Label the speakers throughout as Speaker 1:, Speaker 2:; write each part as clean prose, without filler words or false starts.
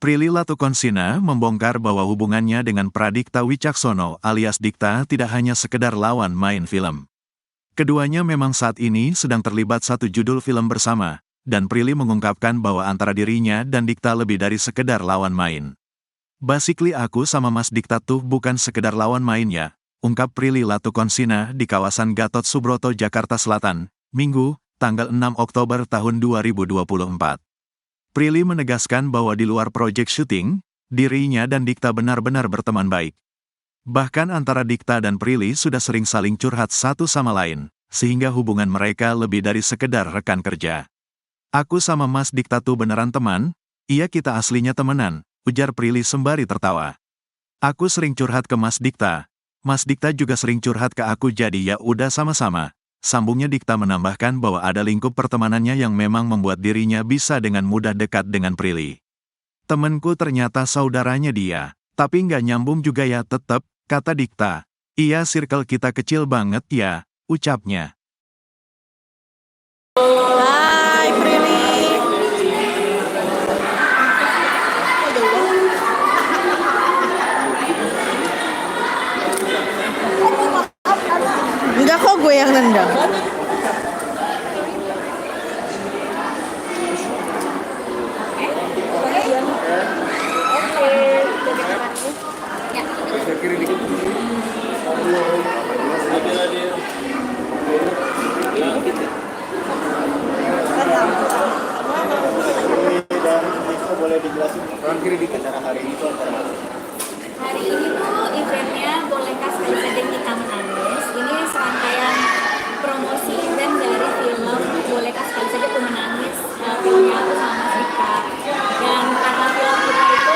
Speaker 1: Prilly Latuconsina membongkar bahwa hubungannya dengan Pradikta Wicaksono alias Dikta tidak hanya sekedar lawan main film. Keduanya memang saat ini sedang terlibat satu judul film bersama, dan Prilly mengungkapkan bahwa antara dirinya dan Dikta lebih dari sekedar lawan main. Basically aku sama Mas Dikta tuh bukan sekedar lawan main ya, ungkap Prilly Latuconsina di kawasan Gatot Subroto, Jakarta Selatan, Minggu, tanggal 6 Oktober tahun 2024. Prilly menegaskan bahwa di luar proyek syuting, dirinya dan Dikta benar-benar berteman baik. Bahkan antara Dikta dan Prilly sudah sering saling curhat satu sama lain, sehingga hubungan mereka lebih dari sekedar rekan kerja. Aku sama Mas Dikta tuh beneran teman, iya kita aslinya temenan, ujar Prilly sembari tertawa. Aku sering curhat ke Mas Dikta juga sering curhat ke aku jadi ya udah sama-sama. Sambungnya. Dikta menambahkan bahwa ada lingkup pertemanannya yang memang membuat dirinya bisa dengan mudah dekat dengan Prilly. Temenku ternyata saudaranya dia, tapi nggak nyambung juga ya tetep, kata Dikta. Iya circle kita kecil banget ya, ucapnya.
Speaker 2: Hai Prilly. Enggak kok, gue yang nendang.
Speaker 3: Boleh dijelasin kiri dikit cara hari ini tuh apa?
Speaker 4: Hari ini tuh eventnya Bolehkah Sekali Saja Kita Menangis. Ini serangkaian promosi event dari film Bolehkah Sekali Saja Aku Menangis, filmnya aku sama Mas Dika. Dan karena film kita itu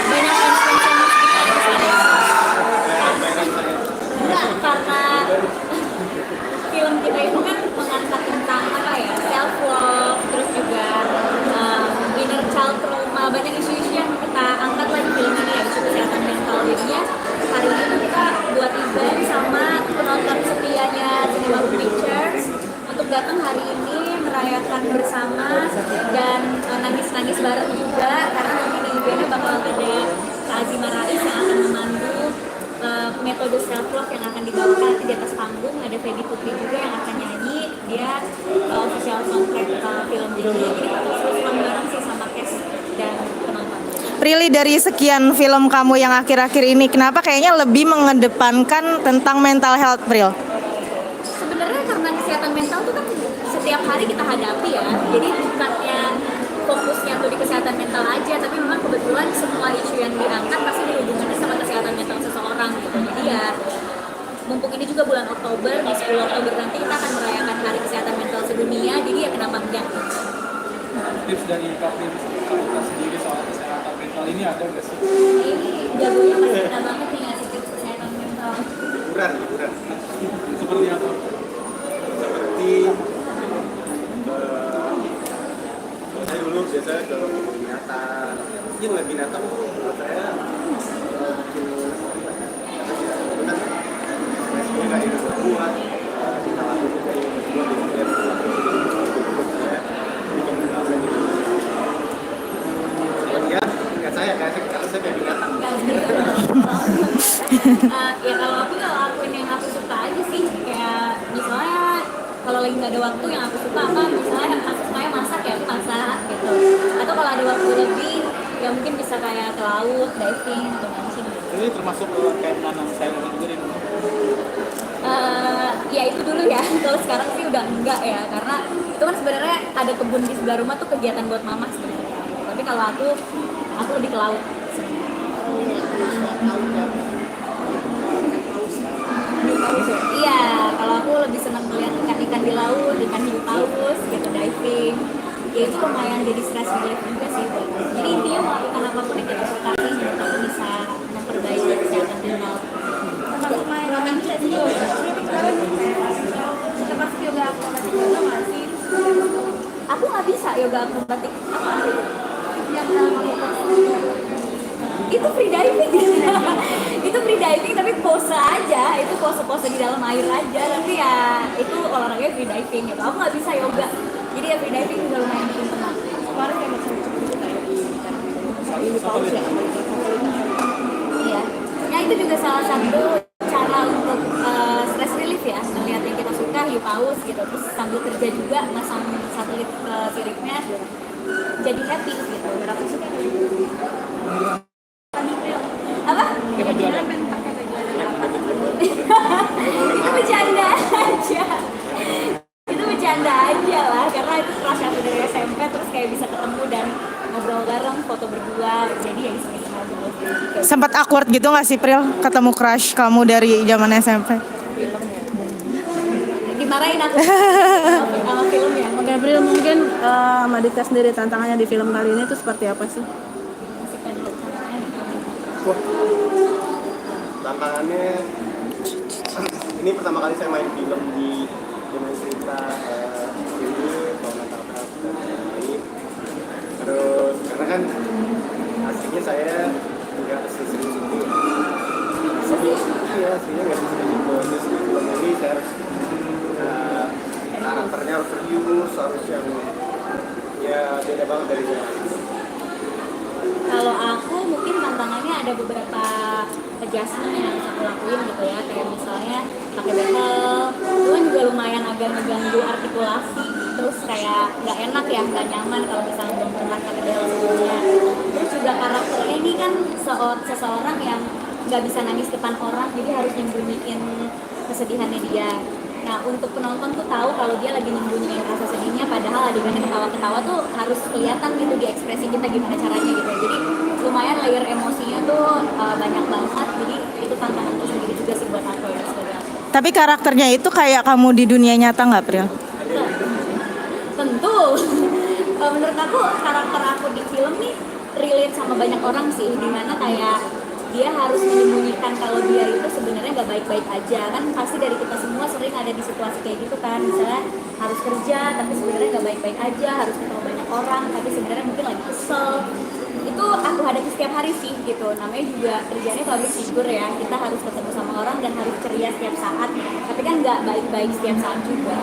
Speaker 4: banyak fans-fans yang Mas Dika di sana. Karena film kita itu kan mengangkat tentang apa ya, self love, terus juga inner child trauma, banyak isu-isu yang kita angkat lagi film ini ya, isu kesehatan mental. Jadinya hari ini tuh kita buat event sama penonton setianya Cinema Room Pictures untuk datang hari ini merayakan bersama dan nangis-nangis bareng juga, karena nanti di eventnya bakal ada Kak Azimah Rais yang akan memandu metode self love yang akan dibawakan nanti di atas panggung. Ada Feby Putri juga yang akan nyanyi, dia official soundtrack film ini. Jadi kita senang bareng sih sama cast dan penonton.
Speaker 2: Prilly, dari sekian film kamu yang akhir-akhir ini, kenapa kayaknya lebih mengedepankan tentang mental health, Pril?
Speaker 4: Sebenarnya karena kesehatan mental itu kan setiap hari kita hadapi ya, jadi bukannya fokusnya tuh di kesehatan mental aja, tapi memang kebetulan semua isu yang diangkat pasti dihubungannya sama kesehatan mental seseorang gitu. Jadi ya mumpung ini juga bulan Oktober, di 10 Oktober nanti kita akan merayakan Hari Kesehatan Mental Sedunia, jadi ya kenapa enggak?
Speaker 3: Tips dari Kak sendiri soal kesehatan mental ini ada nggak sih?
Speaker 4: Ini jagonya pasti kita banget nih ngasih tips kesehatan mental.
Speaker 3: Liburan. Seperti apa? Seperti saya dulu biasanya ke binatang. Ini ngeliat binatang menurut saya buat kita lakukan saya kayak binatang.
Speaker 4: Ya kalau aku lakuin yang aku suka aja sih, kayak misalnya kalau lagi nggak ada waktu yang aku suka apa, misalnya aku sukanya masak ya aku masak gitu, atau kalau ada waktu lebih ya mungkin bisa kayak ke laut, diving atau mancing gitu.
Speaker 3: Ini termasuk kayak nanam sayur juga di rumah.
Speaker 4: Ya itu dulu ya, kalau sekarang sih udah enggak ya, karena itu kan sebenarnya ada kebun di sebelah rumah tuh kegiatan buat mama sebenarnya. Tapi kalau aku lebih ke laut. Iya, kalau aku lebih senang melihat ikan-ikan di laut, ikan hiu paus, gitu, diving. Ya itu lumayan jadi stress relief juga sih. Jadi intinya melakukan apapun yang kita suka sih, menurut aku bisa memperbaiki kesehatan mental. Termasuk main bisa sih. Yoga akrobatik juga nggak sih? Aku nggak bisa yoga akrobatik. Apa? Yang itu free diving. Itu free diving tapi pose aja, itu pose-pose di dalam air aja, tapi ya itu olahraganya free diving gitu. Aku nggak bisa yoga, jadi ya free diving juga lumayan bikin tenang. jadi happy gitu. Berapa sih kan? Apa? Pengen pakai baju anak apa? Itu bercanda aja. Itu bercanda aja lah, karena itu crush aku dari SMP, terus kayak bisa ketemu dan ngobrol bareng, foto berdua, jadi ya iseng-iseng aja gitu.
Speaker 2: Sempat awkward gitu nggak sih Pril ketemu crush kamu dari zaman SMP?
Speaker 4: Dimarahin aku sama film ya.
Speaker 5: Oke, April, mungkin sama Dita sendiri tantangannya di film kali ini tuh seperti apa sih?
Speaker 3: Wah, tantangannya ini pertama kali saya main film dengan cerita ini kalau nggak ini. Terus karena kan aslinya saya nggak seserius itu. Iya, aslinya nggak seserius itu. Terus di film ini saya harus karakternya harus serius, harus yang ya beda banget dari yang lain.
Speaker 4: Kalau aku mungkin tantangannya ada beberapa adjustment yang harus aku lakuin gitu ya, kayak misalnya pakai behel, itu kan juga lumayan agak ngeganggu artikulasi, terus kayak nggak enak ya, nggak nyaman kalau misalnya belum pernah pakai behel sebelumnya. Terus juga karakternya ini kan seseorang yang nggak bisa nangis depan orang, jadi harus nyembunyiin kesedihannya dia. Nah, untuk penonton tuh tahu kalau dia lagi nyembunyiin rasa sedihnya, padahal adegannya ketawa-ketawa tuh harus kelihatan gitu di ekspresi kita gimana caranya gitu. Jadi lumayan layer emosinya tuh banyak banget. Jadi itu tantangan tersendiri juga sih buat aku ya sebagai aku.
Speaker 2: Tapi karakternya itu kayak kamu di dunia nyata nggak Pril?
Speaker 4: Tentu. Menurut aku karakter aku di film nih relate sama banyak orang sih, dimana kayak dia harus menyembunyikan kalau dia itu sebenarnya nggak baik-baik aja. Kan pasti dari kita semua sering ada di situasi kayak gitu kan, misalnya harus kerja tapi sebenarnya nggak baik-baik aja, harus ketemu banyak orang tapi sebenarnya mungkin lagi kesel. Itu aku hadapi setiap hari sih gitu. Namanya juga kerjanya public figure ya, kita harus ketemu sama orang dan harus ceria setiap saat, tapi kan nggak baik-baik setiap saat juga.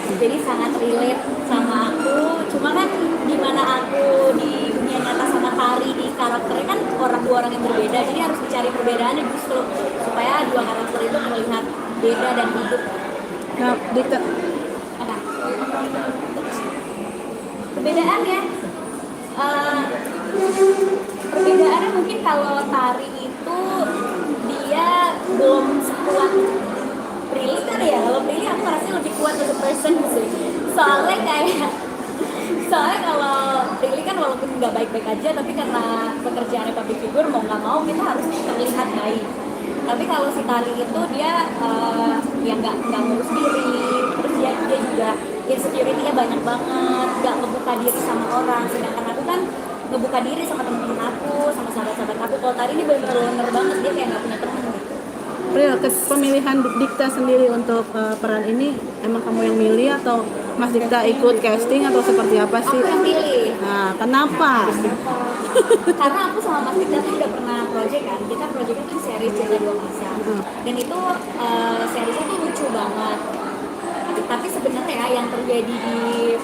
Speaker 4: Jadi sangat relate sama aku. Cuma kan dimana aku di dunia nyata sama Tari di karakternya kan dua orang yang berbeda, jadi harus dicari perbedaannya justru supaya dua karakter itu terlihat beda dan hidup.
Speaker 5: Nah, Dita,
Speaker 4: Apa? Perbedaannya perbedaannya mungkin kalau Tari itu dia belum sekuat Prilly kan ya. Kalau Prilly aku merasa lebih kuat as a person sih, soalnya kalau Prilly kan walaupun nggak baik-baik aja, tapi karena pekerjaannya public figure mau nggak mau kita harus terlihat baik. Tapi kalau si Tari itu dia ya nggak ngurus diri, terus dia juga insecurity-nya banyak banget, nggak ngebuka diri sama orang. Sedangkan aku kan ngebuka diri sama temen-temen aku, sama sahabat-sahabat aku. Kalau Tari ini bener-bener banget, dia kayak nggak punya temen gitu.
Speaker 5: Pril, pemilihan Dikta sendiri untuk peran ini emang kamu yang milih atau Mas Dikta ikut casting atau seperti apa sih?
Speaker 4: Aku yang pilih.
Speaker 5: Nah, kenapa?
Speaker 4: Karena aku sama Mas Dikta tuh udah pernah project kan. Kita projectnya kan series Cinta Dua Kisah. Dan itu seriesnya tuh lucu banget. Tapi sebenarnya yang terjadi di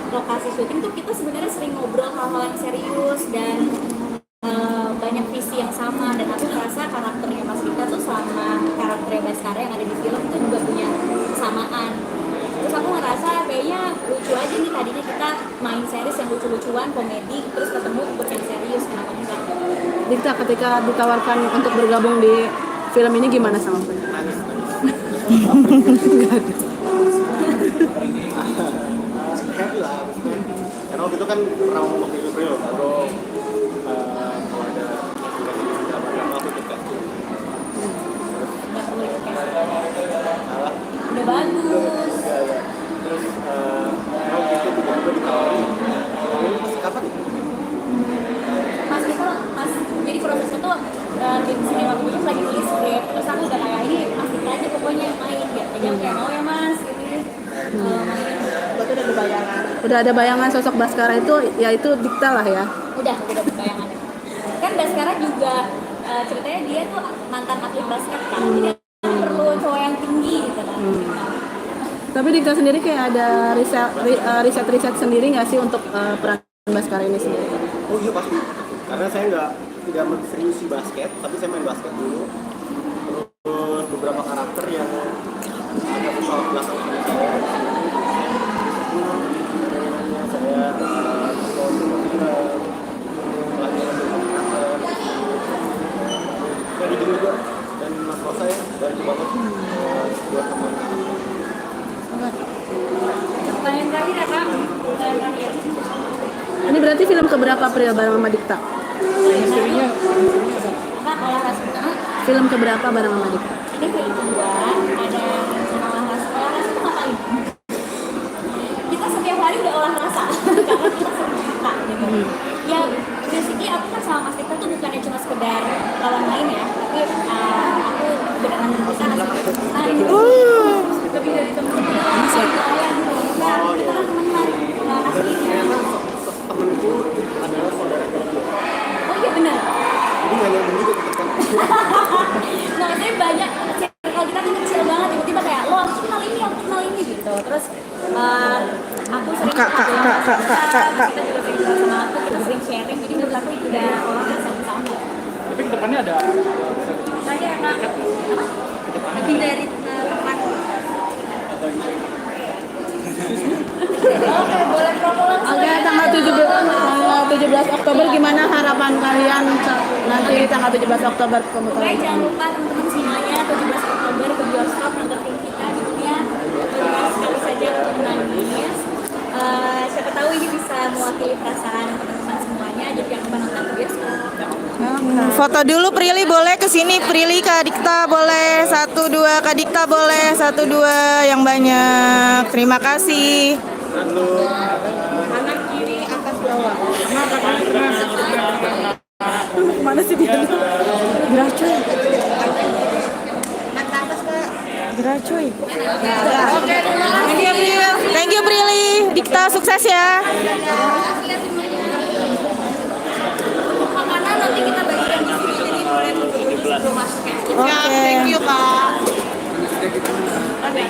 Speaker 4: lokasi syuting tuh kita sebenarnya sering ngobrol hal-hal yang serius dan banyak visi yang sama. Dan aku merasa karakternya Mas Dikta tuh sama karakternya Baskara yang ada di film tuh juga punya kesamaan. Terus aku ngerasa kayaknya lucu aja nih, tadinya kita main series yang lucu-lucuan, komedi, terus ketemu ikut yang serius, kenapa enggak?
Speaker 5: Dikta ketika ditawarkan untuk bergabung di film ini gimana sama Pril?
Speaker 3: Happy lah, karena waktu itu kan pernah ngomong ke April kalau ada apa aku ikut casting.
Speaker 4: Nggak perlu ikut casting.
Speaker 3: Salah.
Speaker 4: Udah bagus.
Speaker 3: Terus waktu itu tiba-tiba ditawarin, ini kapan?
Speaker 4: Jadi prosesnya tuh di sini waktu itu lagi tulis script, terus aku udah kayak ini Mas Dikta aja pokoknya yang main gitu. Dia kayak mau ya Mas, ini main. Berarti udah ada bayangan.
Speaker 5: Udah ada bayangan sosok Baskara itu, yaitu Dikta lah ya?
Speaker 4: Udah bayangan. Kan Baskara juga ceritanya dia tuh mantan atlet basket kan, jadi perlu cowok yang tinggi gitu kan.
Speaker 5: Tapi Dikta sendiri kayak ada riset sendiri nggak sih untuk peran Baskara ini sendiri?
Speaker 3: Oh iya pasti, karena saya tidak menseriusi basket, tapi saya main basket dulu. Terus beberapa karakter yang ada pesawat belakang saya
Speaker 5: Ini berarti film keberapa Pril bareng sama Dikta?
Speaker 4: Apa olah rasu?
Speaker 5: Film keberapa bareng sama Dikta?
Speaker 4: Ini film kedua, ada yang olah rasa. Olah rasa itu ngapain? Kita setiap hari udah olah rasa karena kita sering cerita gitu. Ya basically aku kan sama Mas Dikta tuh bukannya cuma sekedar lawan main ya, tapi aku beneran bisa lebih dari teman-teman. Kita kan teman aslinya.
Speaker 3: Temenku adalah saudara kerja.
Speaker 4: Oh iya benar.
Speaker 3: Jadi nggak nyambung juga kita kan.
Speaker 4: Nah, maksudnya banyak circle kita tuh kecil banget, tiba-tiba kayak lo aku kenal ini gitu. Terus aku sering
Speaker 2: Kak.
Speaker 4: kita juga sering kenal sama aku, kita sering sharing, jadi menurut aku itu udah orang sama.
Speaker 3: Tapi kedepannya ada
Speaker 4: Tadi anak lebih dari teman. Oke, boleh promo langsung.
Speaker 5: Oke, tanggal 17 Oktober gimana harapan kalian nanti tanggal 17 Oktober
Speaker 4: Oke,
Speaker 5: pemutaran?
Speaker 4: jangan lupa teman-teman semuanya 17 Oktober ke bioskop nonton film kita judulnya benar sekali saja untuk menangis. Siapa tahu ini bisa mewakili perasaan teman-teman semuanya, jadi jangan lupa nonton ke bioskop.
Speaker 2: Foto dulu Prilly boleh kesini, Prilly Kak Dikta boleh, 1-2 Kak Dikta boleh, 1-2 yang banyak. Terima kasih.
Speaker 5: Kanan kiri atas bawah. Mana sih dia? Gerak cuy. Gerak cuy.
Speaker 2: Thank you Prilly. Dikta sukses ya.
Speaker 4: Makanan nanti kita bagikan di sini, jadi boleh tunggu sebelum masuk ya.
Speaker 2: Oke.
Speaker 5: Kak.